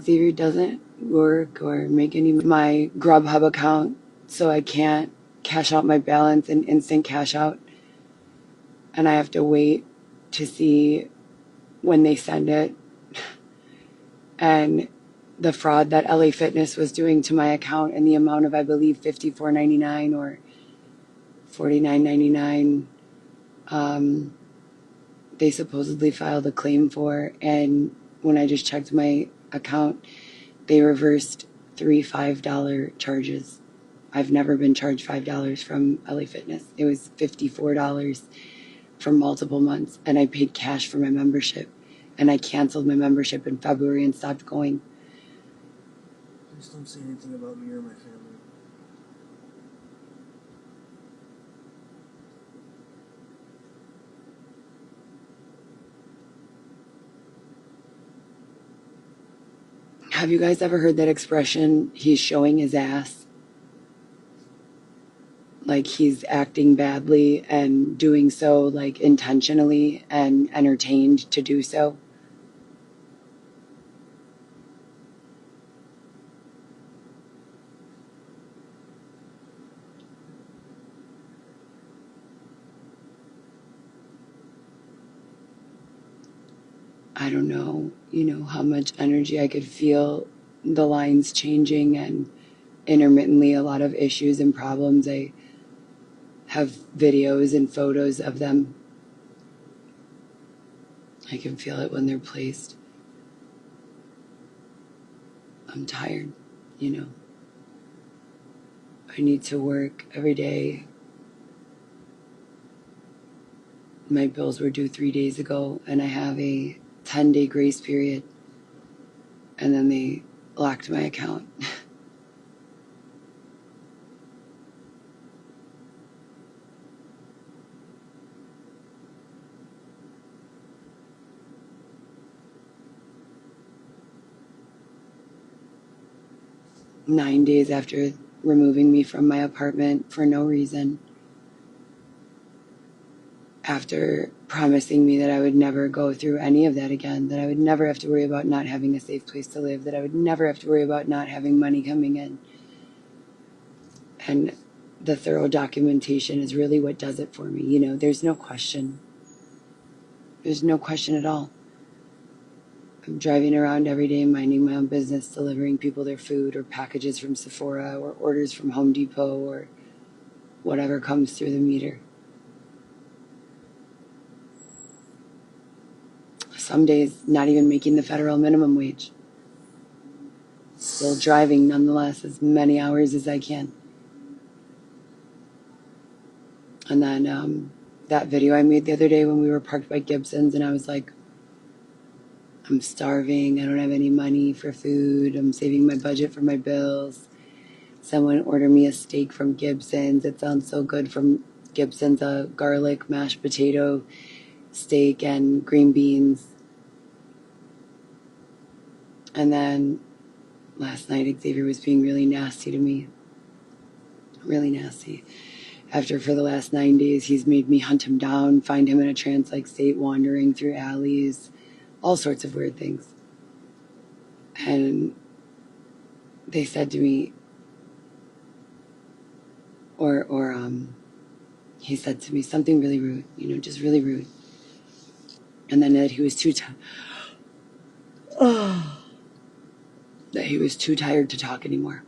Xavier doesn't work or make any my Grubhub account, so I can't cash out my balance and instant cash out, and I have to wait to see when they send it. And the fraud that LA Fitness was doing to my account in the amount of, I believe, $54.99 or $49.99, they supposedly filed a claim for. And when I just checked my account, they reversed three $5 charges. I've never been charged $5 from LA Fitness. It was $54 for multiple months, and I paid cash for my membership. And I canceled my membership in February and stopped going. Please don't say anything about me or my family. Have you guys ever heard that expression, he's showing his ass? Like he's acting badly and doing so like intentionally and entertained to do so? I don't know, how much energy I could feel the lines changing, and intermittently a lot of issues and problems. I have videos and photos of them. I can feel it when they're placed. I'm tired, I need to work every day. My bills were due 3 days ago, and I have a 10-day grace period, and then they locked my account. 9 days after removing me from my apartment for no reason, after promising me that I would never go through any of that again, that I would never have to worry about not having a safe place to live, that I would never have to worry about not having money coming in. And the thorough documentation is really what does it for me. There's no question. There's no question at all. I'm driving around every day, minding my own business, delivering people their food or packages from Sephora or orders from Home Depot or whatever comes through the meter. Some days, not even making the federal minimum wage. Still driving, nonetheless, as many hours as I can. And then that video I made the other day when we were parked by Gibson's, and I was like, I'm starving. I don't have any money for food. I'm saving my budget for my bills. Someone ordered me a steak from Gibson's. It sounds so good from Gibson's, a garlic mashed potato steak and green beans. And then last night, Xavier was being really nasty to me. Really nasty. After, for the last 9 days, he's made me hunt him down, find him in a trance-like state, wandering through alleys, all sorts of weird things. And they said to me, he said to me something really rude, just really rude. And then that he was too that he was too tired to talk anymore.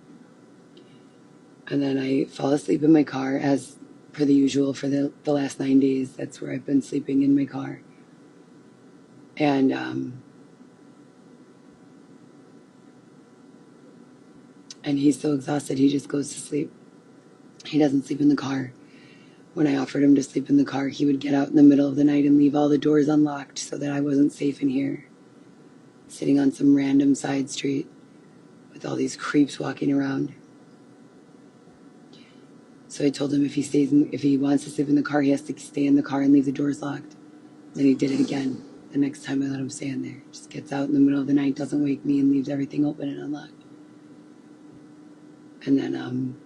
And then I fall asleep in my car, as per the usual for the last 9 days. That's where I've been sleeping, in my car. And he's so exhausted, he just goes to sleep. He doesn't sleep in the car. When I offered him to sleep in the car, he would get out in the middle of the night and leave all the doors unlocked so that I wasn't safe in here, sitting on some random side street with all these creeps walking around. So I told him if he wants to sleep in the car, he has to stay in the car and leave the doors locked. Then he did it again. The next time I let him stay in there, just gets out in the middle of the night, doesn't wake me, and leaves everything open and unlocked. And then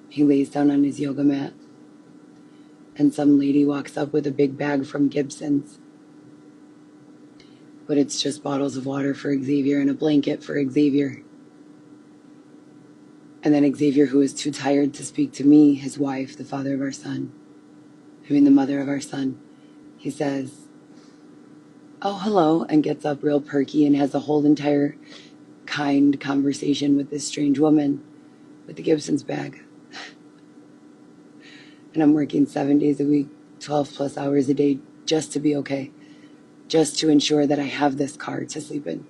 he lays down on his yoga mat, and some lady walks up with a big bag from Gibson's. but it's just bottles of water for Xavier and a blanket for Xavier. And then Xavier, who is too tired to speak to me, his wife, the father of our son, the mother of our son, he says, "Oh, hello," and gets up real perky and has a whole entire kind conversation with this strange woman with the Gibson's bag. And I'm working 7 days a week, 12 plus hours a day, just to be okay, just to ensure that I have this car to sleep in.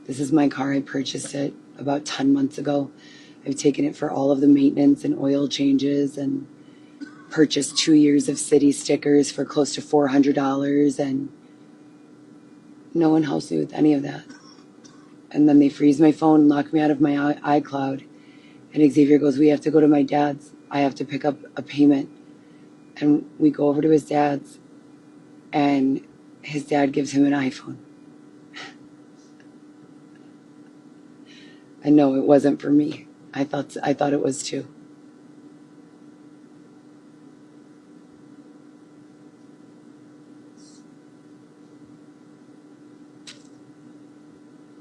This is my car. I purchased it about 10 months ago. I've taken it for all of the maintenance and oil changes and purchased 2 years of city stickers for close to $400, and no one helps me with any of that. And then they freeze my phone, lock me out of my iCloud. And Xavier goes, "We have to go to my dad's. I have to pick up a payment." And we go over to his dad's, and his dad gives him an iPhone. And no, it wasn't for me. I thought it was too.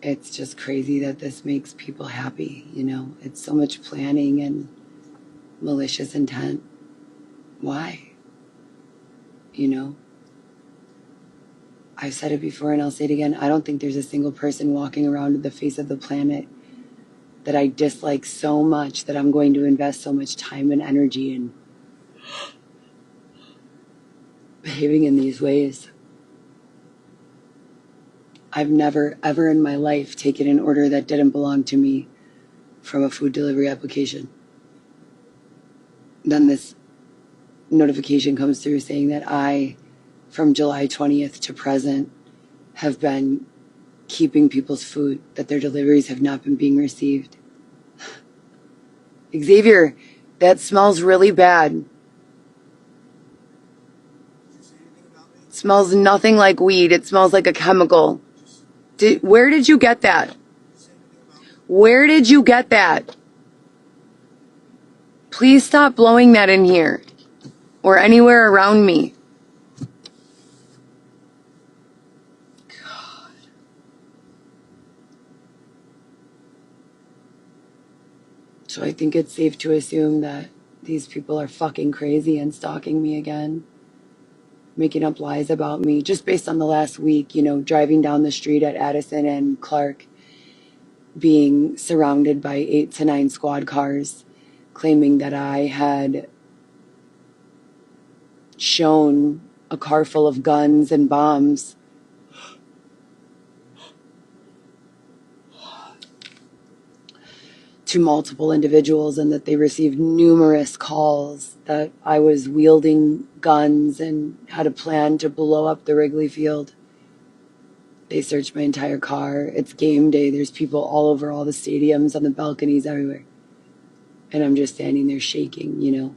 It's just crazy that this makes people happy, you know? It's so much planning and malicious intent. Why? You know? I've said it before and I'll say it again. I don't think there's a single person walking around the face of the planet that I dislike so much that I'm going to invest so much time and energy in behaving in these ways. I've never, ever in my life taken an order that didn't belong to me from a food delivery application. Then this notification comes through saying that I, from July 20th to present, have been keeping people's food, that their deliveries have not been being received. Xavier, that smells really bad. It smells nothing like weed. It smells like a chemical. Where did you get that? Where did you get that? Please stop blowing that in here or anywhere around me. God. So I think it's safe to assume that these people are fucking crazy and stalking me again, making up lies about me just based on the last week, you know, driving down the street at Addison and Clark, being surrounded by 8 to 9 squad cars, claiming that I had shown a car full of guns and bombs to multiple individuals, and that they received numerous calls that I was wielding guns and had a plan to blow up the Wrigley Field. They searched my entire car. It's game day. There's people all over all the stadiums, on the balconies, everywhere. And I'm just standing there shaking, you know.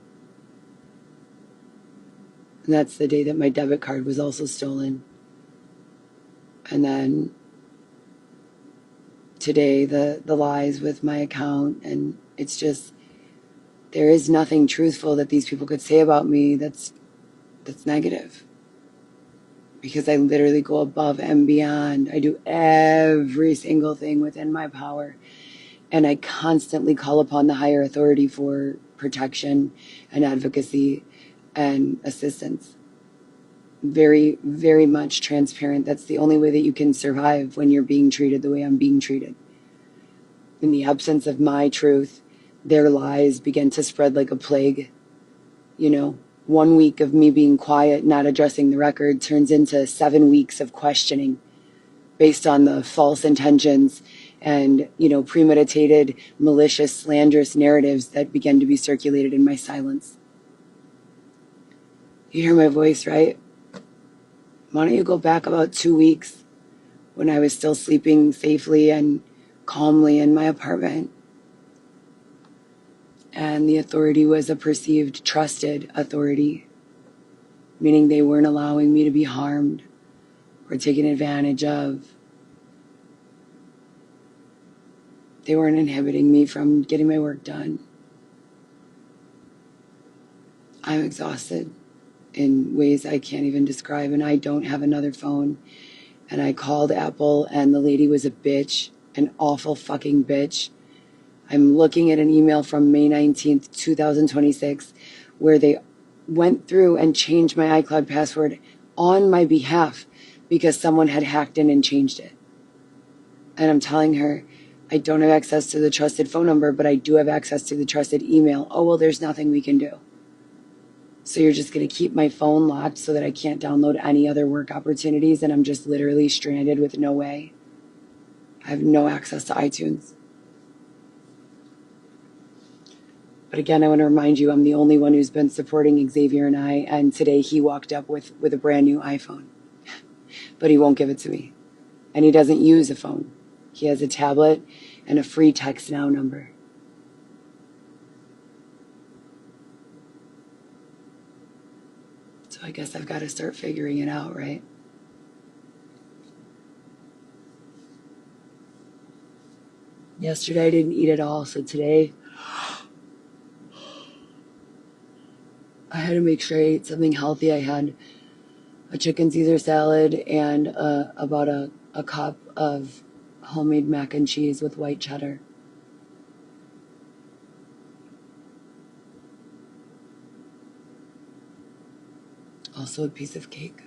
And that's the day that my debit card was also stolen. And then today, the lies with my account. And it's just, there is nothing truthful that these people could say about me that's negative. Because I literally go above and beyond. I do every single thing within my power. And I constantly call upon the higher authority for protection and advocacy and assistance. Very, very much transparent. That's the only way that you can survive when you're being treated the way I'm being treated. In the absence of my truth, their lies begin to spread like a plague. You know, 1 week of me being quiet, not addressing the record, turns into 7 weeks of questioning based on the false intentions and, you know, premeditated, malicious, slanderous narratives that begin to be circulated in my silence. You hear my voice, right? Why don't you go back about 2 weeks when I was still sleeping safely and calmly in my apartment? And the authority was a perceived trusted authority, meaning they weren't allowing me to be harmed or taken advantage of. They weren't inhibiting me from getting my work done. I'm exhausted in ways I can't even describe, and I don't have another phone. And I called Apple, and the lady was a bitch, an awful fucking bitch. I'm looking at an email from May 19th, 2026, where they went through and changed my iCloud password on my behalf because someone had hacked in and changed it. And I'm telling her, I don't have access to the trusted phone number, but I do have access to the trusted email. Oh, well, there's nothing we can do. So you're just going to keep my phone locked so that I can't download any other work opportunities, and I'm just literally stranded with no way. I have no access to iTunes. But again, I want to remind you, I'm the only one who's been supporting Xavier and I, and today he walked up with a brand new iPhone. But he won't give it to me. And he doesn't use a phone. He has a tablet and a free text now number. So I guess I've got to start figuring it out, right? Yesterday I didn't eat at all, so today I had to make sure I ate something healthy. I had a chicken Caesar salad and about a cup of homemade mac and cheese with white cheddar. Also a piece of cake.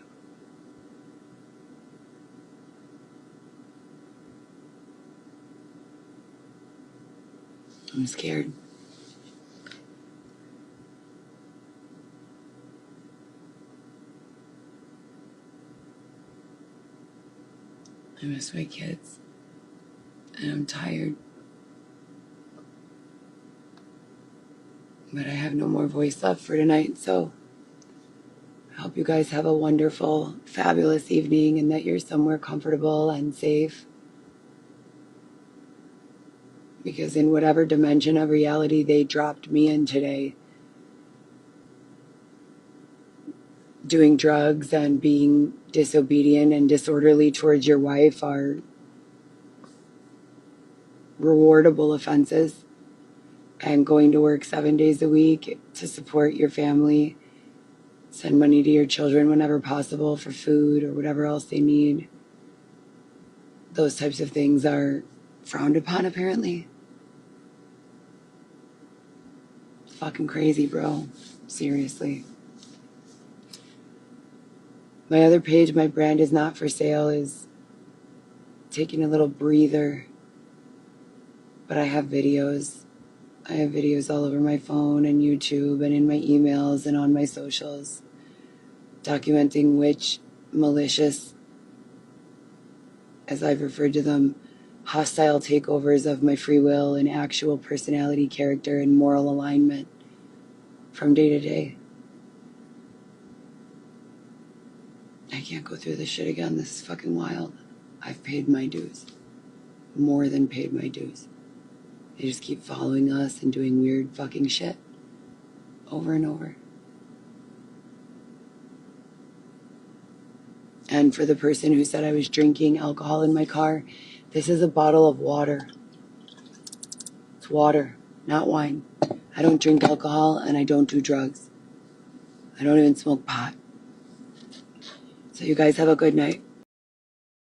I'm scared. I miss my kids. And I'm tired. But I have no more voice left for tonight, so I hope you guys have a wonderful, fabulous evening and that you're somewhere comfortable and safe. Because in whatever dimension of reality they dropped me in today, doing drugs and being disobedient and disorderly towards your wife are rewardable offenses. And going to work 7 days a week to support your family, send money to your children whenever possible for food or whatever else they need. Those types of things are frowned upon, apparently. Fucking crazy, bro. Seriously. My other page, My Brand Is Not For Sale, is taking a little breather. But I have videos. I have videos all over my phone and YouTube and in my emails and on my socials documenting which malicious, as I've referred to them, hostile takeovers of my free will and actual personality, character, and moral alignment from day to day. I can't go through this shit again. This is fucking wild. I've paid my dues. More than paid my dues. They just keep following us and doing weird fucking shit over and over. And for the person who said I was drinking alcohol in my car, this is a bottle of water. It's water, not wine. I don't drink alcohol and I don't do drugs. I don't even smoke pot. So you guys have a good night.